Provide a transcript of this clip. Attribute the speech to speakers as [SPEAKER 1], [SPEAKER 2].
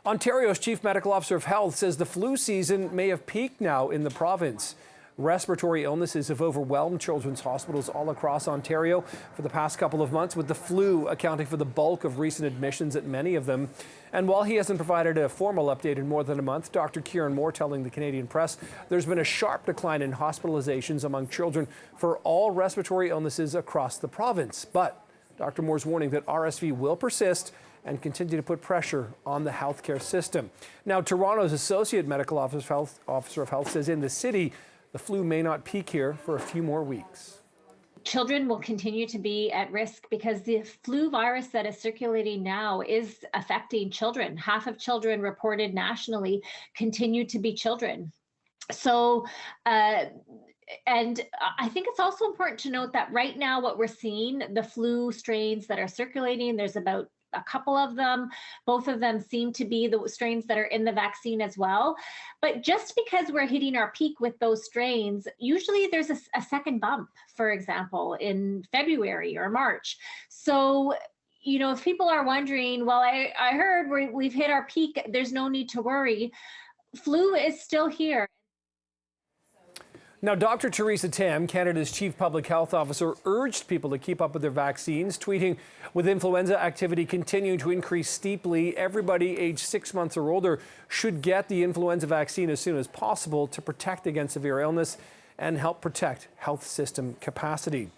[SPEAKER 1] Ontario's Chief Medical Officer of Health says the flu season may have peaked now in the province. Respiratory illnesses have overwhelmed children's hospitals all across Ontario for the past couple of months, with the flu accounting for the bulk of recent admissions at many of them. And while he hasn't provided a formal update in more than a month, Dr. Kieran Moore telling the Canadian Press there's been a sharp decline in hospitalizations among children for all respiratory illnesses across the province. But Dr. Moore's warning that RSV will persist and continue to put pressure on the healthcare system. Now, Toronto's Associate Medical Officer of Health says in the city, the flu may not peak here for a few more weeks.
[SPEAKER 2] Children will continue to be at risk because the flu virus that is circulating now is affecting children. Half of children reported nationally continue to be children. So, and I think it's also important to note that right now what we're seeing, the flu strains that are circulating, there's about a couple of them. Both of them seem to be the strains that are in the vaccine as well. But just because we're hitting our peak with those strains, usually there's a second bump, for example, in February or March. So, you know, if people are wondering, well, I heard we've hit our peak, there's no need to worry. Flu is still here.
[SPEAKER 1] Now, Dr. Theresa Tam, Canada's Chief Public Health Officer, urged people to keep up with their vaccines, tweeting, with influenza activity continuing to increase steeply, everybody aged 6 months or older should get the influenza vaccine as soon as possible to protect against severe illness and help protect health system capacity.